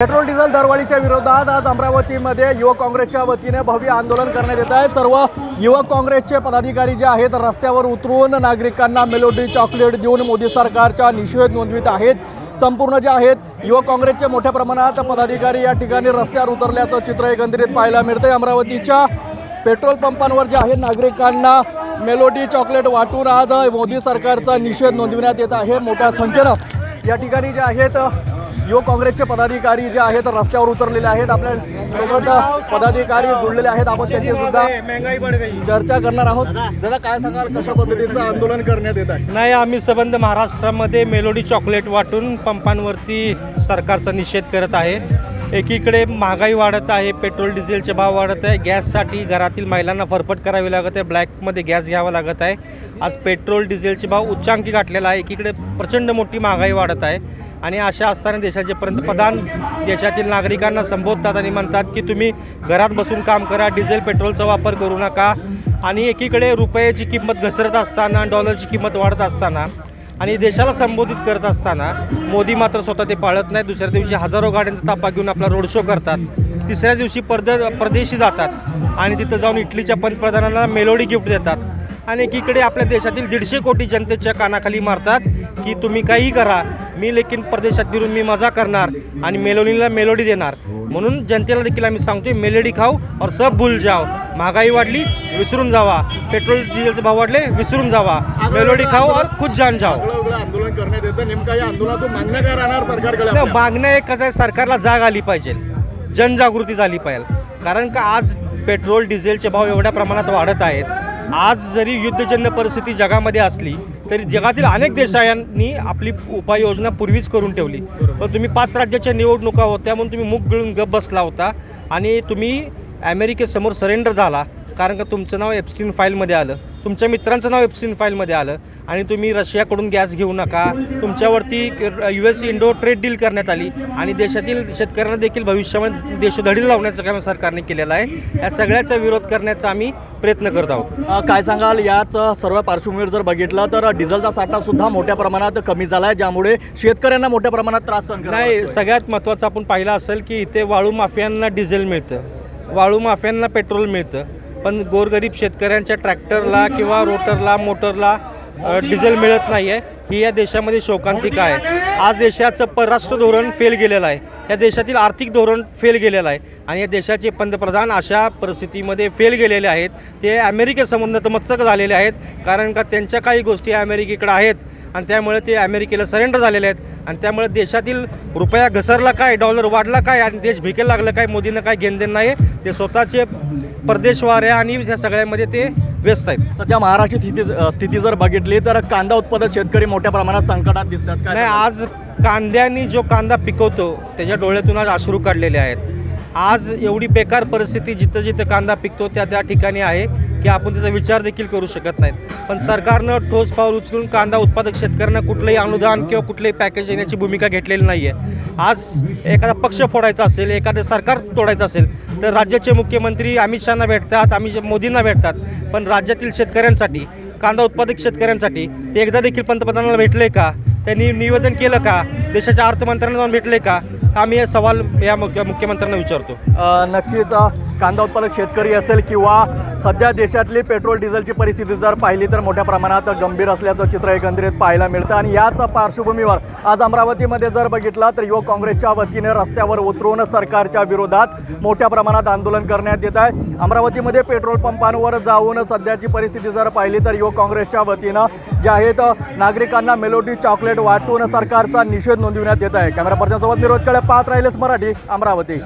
Petrol diesel दरवाढीच्या विरोधात आज अमरावतीमध्ये युवक काँग्रेसच्या वतीने भव्य आंदोलन करण्यात येत आहे। सर्व युवक काँग्रेसचे पदाधिकारी जे आहेत रस्त्यावर उतरून नागरिकांना मेलोडी चॉकलेट देऊन मोदी सरकारचा निषेध नोंदवित आहेत। संपूर्ण जे आहेत युवक काँग्रेसचे मोठ्या प्रमाणात पदाधिकारी या ठिकाणी रस्त्यावर उतरल्याचं चित्र एकंदरीत पाहायला मिळतंय। अमरावतीच्या पेट्रोल पंपांवर जे आहेत नागरिकांना मेलोडी चॉकलेट वाटून आज मोदी सरकारचा निषेध नोंदविण्यात येत आहे। मोठ्या संख्येनं या ठिकाणी जे आहेत युवक काँग्रेसचे पदाधिकारी जे आहेत रस्त्यावर उतरलेले आहेत। आपल्या सोबत पदाधिकारी जुळलेले आहेत, आपण त्यांची सुद्धा चर्चा करणार आहोत। दादा काय सांगाल, कशा पद्धतीचं आंदोलन करण्यात येत आहे? नाही, आम्ही संबंध महाराष्ट्रामध्ये मेलोडी चॉकलेट वाटून पंपांवरती सरकारचा निषेध करत आहे। एकीकडे महागाई वाढत आहे, पेट्रोल डिझेलचे भाव वाढत आहे, गॅससाठी घरातील महिलांना फरफट करावी लागत आहे, ब्लॅकमध्ये गॅस घ्यावा लागत आहे। आज पेट्रोल डिझेलचे भाव उच्चांकी गाठलेला आहे। एकीकडे प्रचंड मोठी महागाई वाढत आहे आणि अशा असताना देशाचे पंतप्रधान देशातील नागरिकांना संबोधतात आणि म्हणतात की तुम्ही घरात बसून काम करा, डिझेल पेट्रोलचा वापर करू नका। आणि एकीकडे रुपयाची किंमत घसरत असताना, डॉलरची किंमत वाढत असताना आणि देशाला संबोधित करत असताना मोदी मात्र स्वतः ते पाळत नाही। दुसऱ्या दिवशी हजारो गाड्यांचा ताफा घेऊन आपला रोड शो करतात, तिसऱ्या दिवशी परदेशी जातात आणि तिथं जाऊन इटलीच्या पंतप्रधानांना मेलोडी गिफ्ट देतात। आणि एकीकडे आपल्या देशातील 150 कोटी जनतेच्या कानाखाली मारतात की तुम्ही काही करा, मी लेकिन परदेशात फिरून मी मजा करणार आणि मेलोडीला मेलोडी देणार। म्हणून जनतेला देखील आम्ही सांगतोय, मेलोडी खाऊ और सब भूल जाओ। महागाई वाढली विसरून जावा, पेट्रोल डिझेलचे भाव वाढले विसरून जावा, मेलोडी खाऊ और खुद जान जाओ। आंदोलन करण्यात येतं, नेमका या आंदोलनातून मागण्या काय राहणार सरकारकडे? मागण्या एक कसं आहे, सरकारला जाग आली पाहिजे, जनजागृती झाली पाहिजे। कारण का आज पेट्रोल डिझेलचे भाव एवढ्या प्रमाणात वाढत आहेत। आज जरी युद्धजन्य परिस्थिती जगामध्ये असली तरी जगातील अनेक देशांनी आपली उपाययोजना पूर्वीच करून ठेवली। पण तुम्ही 5 राज्याच्या निवडणुका होत्या म्हणून तुम्ही मुख गिळून गप बसला होता आणि तुम्ही अमेरिकेसमोर सरेंडर झाला, कारण का तुमचं नाव एप्स्टीन फाईलमध्ये आलं, तुमच्या मित्रांचं नाव एप्स्टीन फाईलमध्ये आलं आणि तुम्ही रशियाकडून गॅस घेऊ नका, तुमच्यावरती US इंडो ट्रेड डील करण्यात आली आणि देशातील शेतकऱ्यांना देखील भविष्यामध्ये देशोधडी लावण्याचं काम सरकारने केलेलं आहे। या सगळ्याचा विरोध करण्याचा आम्ही प्रयत्न करत आहोत। काय सांगाल, याच सर्व पार्श्वभूमीवर जर बघितलं तर डिझेलचा साठा सुद्धा मोठ्या प्रमाणात कमी झाला आहे, ज्यामुळे शेतकऱ्यांना मोठ्या प्रमाणात त्रास सहन करावा लागतोय। नाही, सगळ्यात महत्त्वाचं आपण पाहिलं असेल की इथे वाळू माफियांना डिझेल मिळतं, वाळू माफियांना पेट्रोल मिळतं, पण गोरगरीब शेतकऱ्यांच्या ट्रॅक्टरला किंवा रोटरला मोटरला डिझेल मिळत नाही आहे। ही या देशामध्ये शोकांतिका आहे। आज देशाचं परराष्ट्र धोरण फेल गेलेलं आहे, या देशातील आर्थिक धोरण फेल गेलेलं आहे आणि या देशाचे पंतप्रधान अशा परिस्थितीमध्ये फेल गेलेले आहेत। ते अमेरिकेसमोर नतमस्तक झालेले आहेत, कारण का त्यांच्या काही गोष्टी अमेरिकेकडे आहेत आणि त्यामुळे ते अमेरिकेला सरेंडर झालेले आहेत आणि त्यामुळे देशातील रुपया घसरला काय, डॉलर वाढला काय आणि देश भिकेला लागलं काय, मोदींना काय घेणदेण नाही। ते स्वतःचे परदेशवाऱ्या आणि ह्या सगळ्यामध्ये ते व्यस्त आहेत। सध्या महाराष्ट्राची स्थिती जर बघितली तर कांदा उत्पादक शेतकरी मोठ्या प्रमाणात संकटात दिसतात। नाही, आज कांद्यानी जो कांदा पिकवतो त्याच्या डोळ्यातून आज अश्रू काढलेले आहेत। आज एवढी बेकार परिस्थिती जिथं जिथं कांदा पिकतो त्या ठिकाणी आहे की आपण त्याचा विचार देखील करू शकत नाहीत। पण सरकारनं ठोस पाऊल उचलून कांदा उत्पादक शेतकऱ्यांना कुठलंही अनुदान किंवा कुठलंही पॅकेज देण्याची भूमिका घेतलेली नाही आहे। आज एखादा पक्ष फोडायचा असेल, एखादं सरकार तोडायचं असेल तर राज्याचे मुख्यमंत्री अमित शहाना भेटतात, मोदींना भेटतात, पण राज्यातील शेतकऱ्यांसाठी, कांदा उत्पादक शेतकऱ्यांसाठी ते एकदा देखील पंतप्रधानाला भेटले का? त्यांनी निवेदन केलं का? देशाच्या अर्थमंत्र्यांना जाऊन भेटले का? आम्ही हे सवाल या मुख्यमंत्र्यांना विचारतो। नक्कीच कांदा उत्पादक शेतकरी असेल किंवा सध्या देशातली पेट्रोल डिझेलची परिस्थिती जर पाहिली तर मोठ्या प्रमाणात गंभीर असल्याचं चित्र एकंदरीत पाहायला मिळतं आणि याच पार्श्वभूमीवर आज अमरावतीमध्ये जर बघितलं तर युवक काँग्रेसच्या वतीने रस्त्यावर उतरून सरकारच्या विरोधात मोठ्या प्रमाणात आंदोलन करण्यात येत आहे। अमरावतीमध्ये पेट्रोल पंपांवर जाऊन सध्याची परिस्थिती जर पाहिली तर युवक काँग्रेसच्या वतीनं जे आहेत नागरिकांना मेलोडी चॉकलेट वाटून सरकारचा निषेध नोंदविण्यात येत आहे। कॅमेरा पर्सनसोबत निरोध कडे पाहत राहिलेस मराठी, अमरावती।